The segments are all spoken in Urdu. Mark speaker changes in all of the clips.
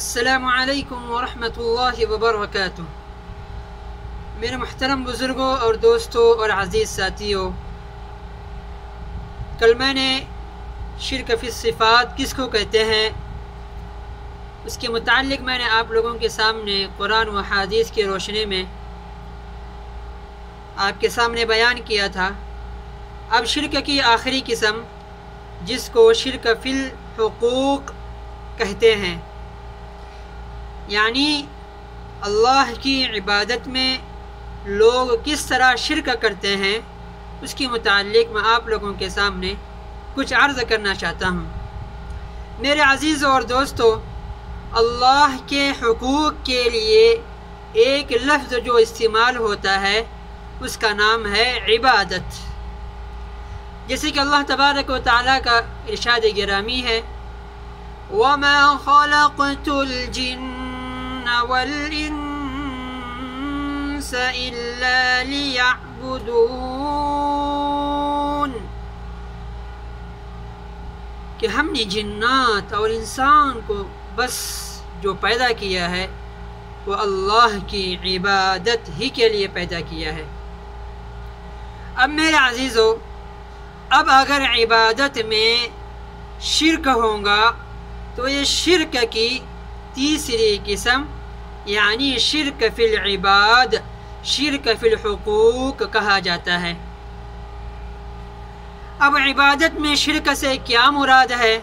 Speaker 1: السلام علیکم ورحمۃ اللہ وبرکاتہ۔ میرے محترم بزرگوں اور دوستوں اور عزیز ساتھیوں، کل میں نے شرک فی الصفات کس کو کہتے ہیں اس کے متعلق میں نے آپ لوگوں کے سامنے قرآن و حدیث کی روشنی میں آپ کے سامنے بیان کیا تھا۔ اب شرک کی آخری قسم جس کو شرک فی الحقوق کہتے ہیں، یعنی اللہ کی عبادت میں لوگ کس طرح شرک کرتے ہیں، اس کے متعلق میں آپ لوگوں کے سامنے کچھ عرض کرنا چاہتا ہوں۔ میرے عزیزوں اور دوستوں، اللہ کے حقوق کے لیے ایک لفظ جو استعمال ہوتا ہے اس کا نام ہے عبادت۔ جیسے کہ اللہ تبارک و تعالیٰ کا ارشاد گرامی ہے، وَمَا خَلَقْتُ الْجِنَّ وَالْإِنسَ إِلَّا لِيَعْبُدُونَ، کہ ہم نے جنات اور انسان کو بس جو پیدا کیا ہے وہ اللہ کی عبادت ہی کے لیے پیدا کیا ہے۔ اب میرے عزیزو، اب اگر عبادت میں شرک ہوگا تو یہ شرک کی تیسری قسم یعنی شرک فی العباد، شرک فی الحقوق کہا جاتا ہے۔ اب عبادت میں شرک سے کیا مراد ہے؟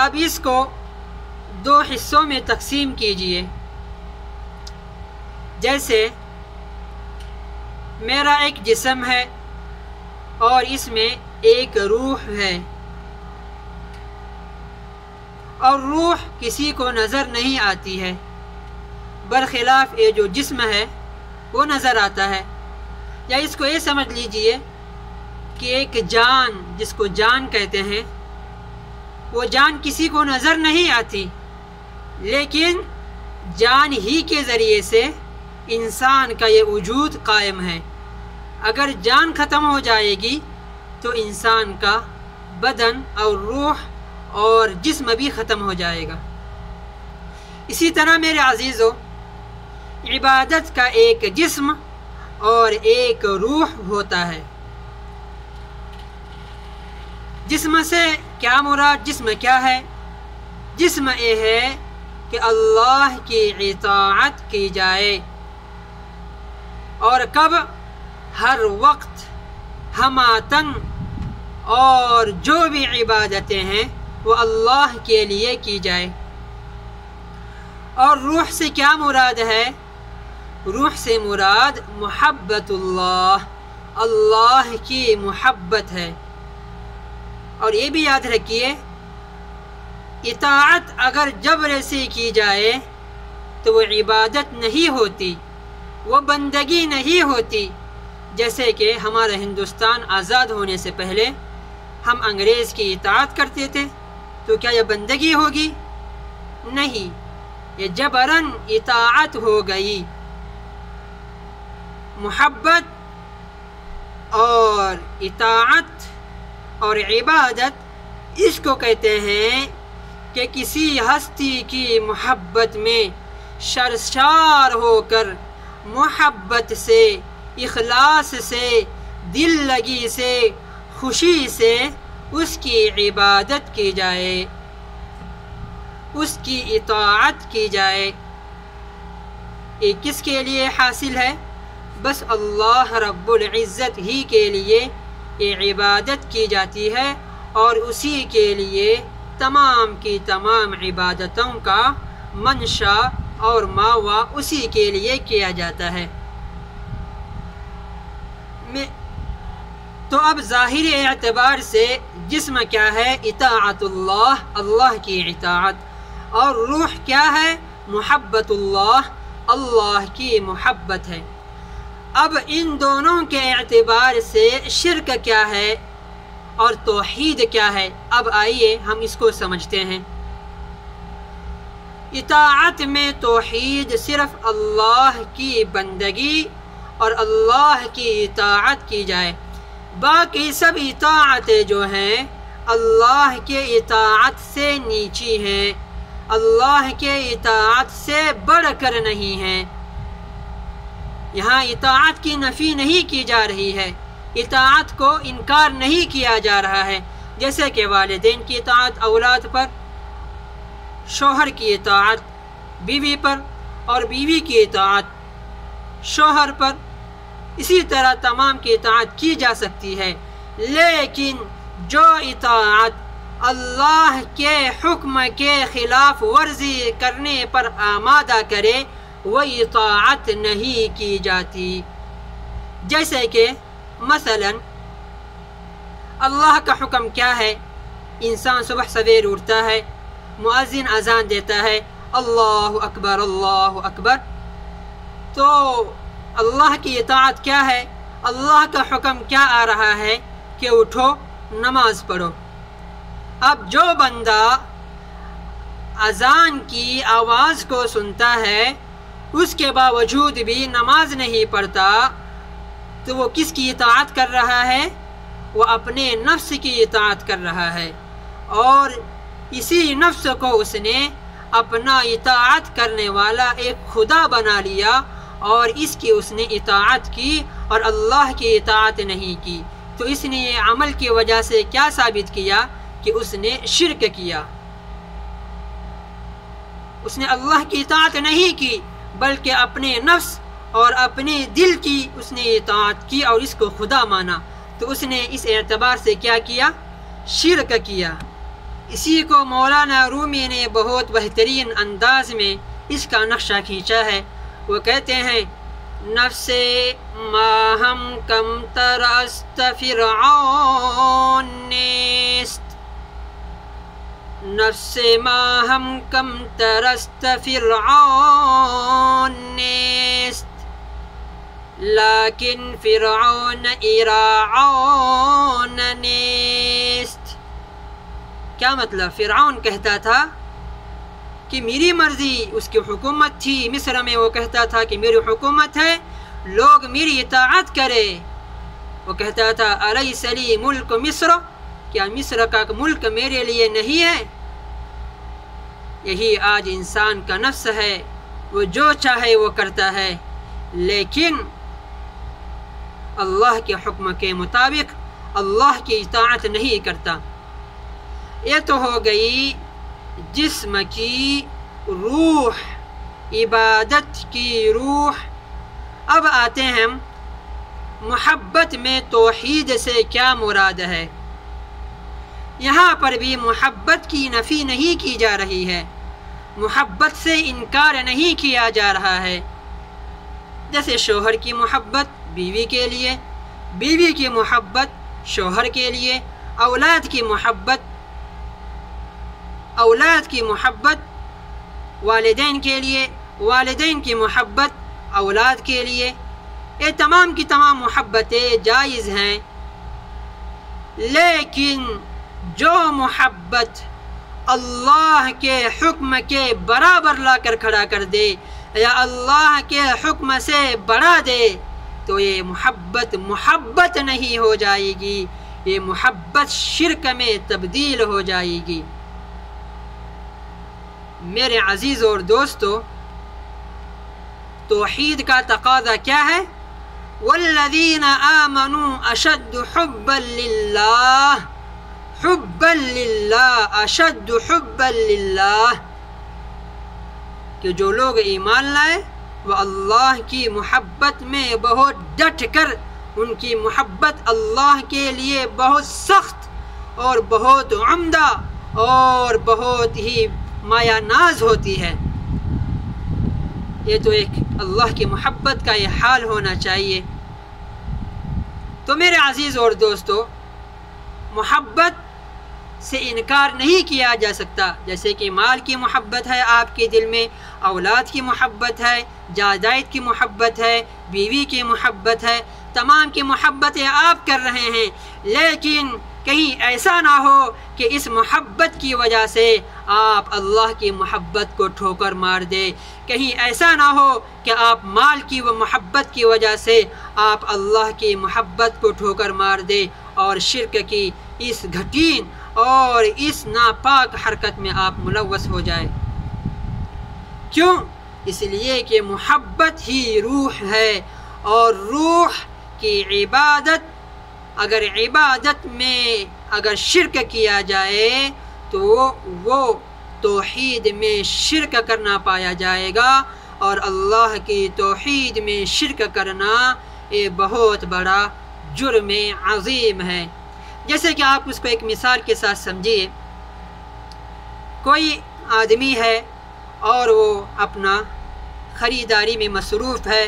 Speaker 1: اب اس کو دو حصوں میں تقسیم کیجئے۔ جیسے میرا ایک جسم ہے اور اس میں ایک روح ہے، اور روح کسی کو نظر نہیں آتی ہے، برخلاف یہ جو جسم ہے وہ نظر آتا ہے۔ یا اس کو یہ سمجھ لیجئے کہ ایک جان جس کو جان کہتے ہیں، وہ جان کسی کو نظر نہیں آتی، لیکن جان ہی کے ذریعے سے انسان کا یہ وجود قائم ہے۔ اگر جان ختم ہو جائے گی تو انسان کا بدن اور روح اور جسم بھی ختم ہو جائے گا۔ اسی طرح میرے عزیزو، عبادت کا ایک جسم اور ایک روح ہوتا ہے۔ جسم سے کیا مراد؟ جسم کیا ہے؟ جسم یہ ہے کہ اللہ کی اطاعت کی جائے، اور کب؟ ہر وقت ہماتن، اور جو بھی عبادتیں ہیں وہ اللہ کے لیے کی جائے۔ اور روح سے کیا مراد ہے؟ روح سے مراد محبت اللہ، اللہ کی محبت ہے۔ اور یہ بھی یاد رکھیے، اطاعت اگر جبر سے کی جائے تو وہ عبادت نہیں ہوتی، وہ بندگی نہیں ہوتی۔ جیسے کہ ہمارا ہندوستان آزاد ہونے سے پہلے ہم انگریز کی اطاعت کرتے تھے، تو کیا یہ بندگی ہوگی؟ نہیں، یہ جبراً اطاعت ہو گئی۔ محبت اور اطاعت اور عبادت اس کو کہتے ہیں کہ کسی ہستی کی محبت میں سرشار ہو کر محبت سے، اخلاص سے، دل لگی سے، خوشی سے اس کی عبادت کی جائے، اس کی اطاعت کی جائے۔ یہ کس کے لیے حاصل ہے؟ بس اللہ رب العزت ہی کے لیے یہ عبادت کی جاتی ہے، اور اسی کے لیے تمام کی تمام عبادتوں کا منشا اور ماوا اسی کے لیے کیا جاتا ہے۔ تو اب ظاہری اعتبار سے جسم کیا ہے؟ اطاعت اللہ، اللہ کی اطاعت۔ اور روح کیا ہے؟ محبت اللہ، اللہ کی محبت ہے۔ اب ان دونوں کے اعتبار سے شرک کیا ہے اور توحید کیا ہے؟ اب آئیے ہم اس کو سمجھتے ہیں۔ اطاعت میں توحید صرف اللہ کی بندگی اور اللہ کی اطاعت کی جائے، باقی سب اطاعتیں جو ہیں اللہ کے اطاعت سے نیچی ہیں، اللہ کے اطاعت سے بڑھ کر نہیں ہیں۔ یہاں اطاعت کی نفی نہیں کی جا رہی ہے، اطاعت کو انکار نہیں کیا جا رہا ہے، جیسے کہ والدین کی اطاعت اولاد پر، شوہر کی اطاعت بیوی پر، اور بیوی کی اطاعت شوہر پر، اسی طرح تمام کی اطاعت کی جا سکتی ہے، لیکن جو اطاعت اللہ کے حکم کے خلاف ورزی کرنے پر آمادہ کرے وہ اطاعت نہیں کی جاتی۔ جیسے کہ مثلا اللہ کا حکم کیا ہے؟ انسان صبح سویر اٹھتا ہے، مؤذن اذان دیتا ہے، اللہ اکبر اللہ اکبر، تو اللہ کی اطاعت کیا ہے؟ اللہ کا حکم کیا آ رہا ہے کہ اٹھو نماز پڑھو۔ اب جو بندہ اذان کی آواز کو سنتا ہے اس کے باوجود بھی نماز نہیں پڑھتا تو وہ کس کی اطاعت کر رہا ہے؟ وہ اپنے نفس کی اطاعت کر رہا ہے، اور اسی نفس کو اس نے اپنا اطاعت کرنے والا ایک خدا بنا لیا، اور اس کی اس نے اطاعت کی اور اللہ کی اطاعت نہیں کی، تو اس نے یہ عمل کی وجہ سے کیا ثابت کیا کہ اس نے شرک کیا۔ اس نے اللہ کی اطاعت نہیں کی بلکہ اپنے نفس اور اپنے دل کی اس نے اطاعت کی اور اس کو خدا مانا، تو اس نے اس اعتبار سے کیا کیا؟ شرک کیا۔ اسی کو مولانا رومی نے بہت بہترین انداز میں اس کا نقشہ کھینچا ہے۔ وہ کہتے ہیں نفس ما ہم کم ترست فرعون نیست، نفس ما ہم کم ترست فرعون نیست، لیکن فرعون ایراعون نیست۔ کیا مطلب؟ فرعون کہتا تھا کہ میری مرضی، اس کی حکومت تھی مصر میں، وہ کہتا تھا کہ میری حکومت ہے، لوگ میری اطاعت کرے۔ وہ کہتا تھا الیس لی ملک مصر، کیا مصر کا ملک میرے لیے نہیں ہے؟ یہی آج انسان کا نفس ہے، وہ جو چاہے وہ کرتا ہے، لیکن اللہ کے حکم کے مطابق اللہ کی اطاعت نہیں کرتا۔ یہ تو ہو گئی جسم کی روح، عبادت کی روح۔ اب آتے ہیں ہم محبت میں توحید سے کیا مراد ہے۔ یہاں پر بھی محبت کی نفی نہیں کی جا رہی ہے، محبت سے انکار نہیں کیا جا رہا ہے۔ جیسے شوہر کی محبت بیوی کے لیے، بیوی کی محبت شوہر کے لیے، اولاد کی محبت والدین کے لیے، والدین کی محبت اولاد کے لیے، یہ تمام کی تمام محبتیں جائز ہیں، لیکن جو محبت اللہ کے حکم کے برابر لا کر کھڑا کر دے یا اللہ کے حکم سے بڑھا دے تو یہ محبت نہیں ہو جائے گی، یہ محبت شرک میں تبدیل ہو جائے گی۔ میرے عزیز اور دوستو، توحید کا تقاضا کیا ہے؟ والذین آمنوا اشد حبا للہ، حبا للہ، اشد حبا للہ، کہ جو لوگ ایمان لائے وہ اللہ کی محبت میں بہت ڈٹ کر، ان کی محبت اللہ کے لیے بہت سخت اور بہت عمدہ اور بہت ہی مایا ناز ہوتی ہے۔ یہ تو ایک اللہ کی محبت کا یہ حال ہونا چاہیے۔ تو میرے عزیز اور دوستو، محبت سے انکار نہیں کیا جا سکتا، جیسے کہ مال کی محبت ہے آپ کے دل میں، اولاد کی محبت ہے، جائیداد کی محبت ہے، بیوی کی محبت ہے، تمام کی محبتیں آپ کر رہے ہیں، لیکن کہیں ایسا نہ ہو کہ اس محبت کی وجہ سے آپ اللہ کی محبت کو ٹھوکر مار دے، کہیں ایسا نہ ہو کہ آپ مال کی و محبت کی وجہ سے آپ اللہ کی محبت کو ٹھوکر مار دے اور شرک کی اس گھٹین اور اس ناپاک حرکت میں آپ ملوث ہو جائے۔ کیوں؟ اس لیے کہ محبت ہی روح ہے، اور روح کی عبادت اگر شرک کیا جائے تو وہ توحید میں شرک کرنا پایا جائے گا، اور اللہ کی توحید میں شرک کرنا یہ بہت بڑا جرم عظیم ہے۔ جیسے کہ آپ اس کو ایک مثال کے ساتھ سمجھیے، کوئی آدمی ہے اور وہ اپنا خریداری میں مصروف ہے،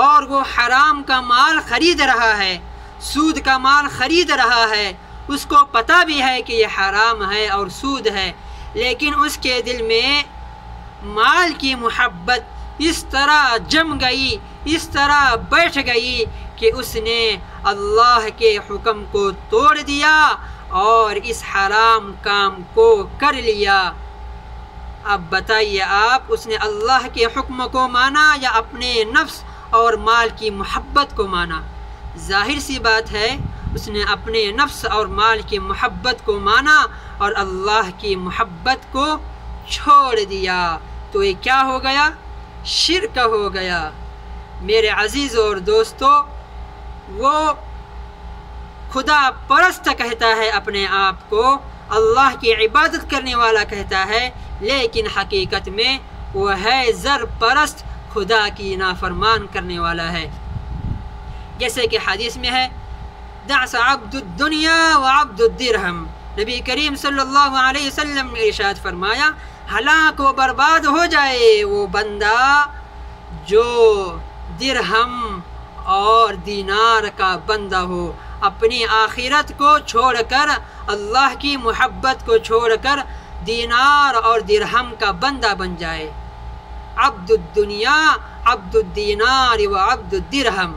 Speaker 1: اور وہ حرام کا مال خرید رہا ہے، سود کا مال خرید رہا ہے، اس کو پتہ بھی ہے کہ یہ حرام ہے اور سود ہے، لیکن اس کے دل میں مال کی محبت اس طرح جم گئی، اس طرح بیٹھ گئی کہ اس نے اللہ کے حکم کو توڑ دیا اور اس حرام کام کو کر لیا۔ اب بتائیے آپ، اس نے اللہ کے حکم کو مانا یا اپنے نفس اور مال کی محبت کو مانا؟ ظاہر سی بات ہے اس نے اپنے نفس اور مال کی محبت کو مانا اور اللہ کی محبت کو چھوڑ دیا، تو یہ کیا ہو گیا؟ شرک ہو گیا۔ میرے عزیزوں اور دوستو، وہ خدا پرست کہتا ہے اپنے آپ کو، اللہ کی عبادت کرنے والا کہتا ہے، لیکن حقیقت میں وہ ہے زر پرست، خدا کی نافرمان کرنے والا ہے۔ جیسے کہ حدیث میں ہے، دعس عبد الدنیا وعبد الدرہم، نبی کریم صلی اللہ علیہ وسلم نے ارشاد فرمایا، ہلاک و برباد ہو جائے وہ بندہ جو درہم اور دینار کا بندہ ہو، اپنی آخرت کو چھوڑ کر، اللہ کی محبت کو چھوڑ کر دینار اور درہم کا بندہ بن جائے۔ عبد الدنیا، عبد الدینار و عبد الدرہم۔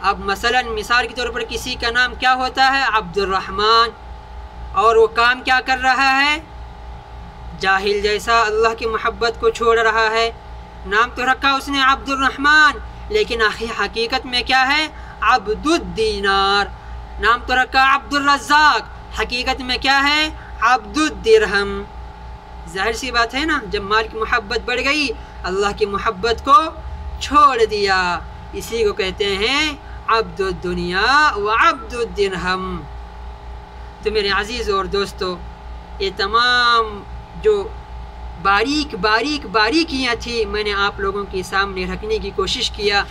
Speaker 1: اب مثال کے طور پر کسی کا نام کیا ہوتا ہے؟ عبد الرحمن، اور وہ کام کیا کر رہا ہے؟ جاہل جیسا اللہ کی محبت کو چھوڑ رہا ہے۔ نام تو رکھا اس نے عبد الرحمن، لیکن حقیقت میں کیا ہے؟ عبد الدینار۔ نام تو رکھا عبد الرزاق، حقیقت میں کیا ہے؟ عبد الدرہم۔ ظاہر سی بات ہے نا، جب مال کی محبت بڑھ گئی، اللہ کی محبت کو چھوڑ دیا، اسی کو کہتے ہیں عبد الدنیا و عبد الدرہم۔ تو میرے عزیز اور دوستو، یہ تمام جو باریکیاں تھی میں نے آپ لوگوں کے سامنے رکھنے کی کوشش کیا۔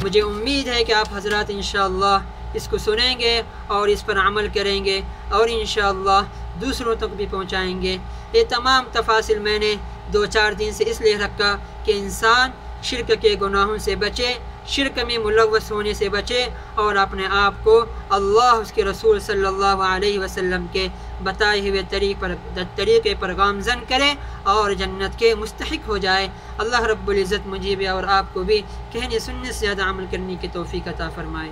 Speaker 1: مجھے امید ہے کہ آپ حضرات انشاءاللہ اس کو سنیں گے اور اس پر عمل کریں گے، اور انشاءاللہ دوسروں تک بھی پہنچائیں گے۔ یہ تمام تفاصل میں نے 2-4 دن سے اس لیے رکھا کہ انسان شرک کے گناہوں سے بچے، شرک میں ملوث ہونے سے بچے، اور اپنے آپ کو اللہ اس کے رسول صلی اللہ علیہ وسلم کے بتائے ہوئے طریقے پر گامزن کرے اور جنت کے مستحق ہو جائے۔ اللہ رب العزت مجھے بھی اور آپ کو بھی کہنے سننے سے زیادہ عمل کرنے کی توفیق عطا فرمائے۔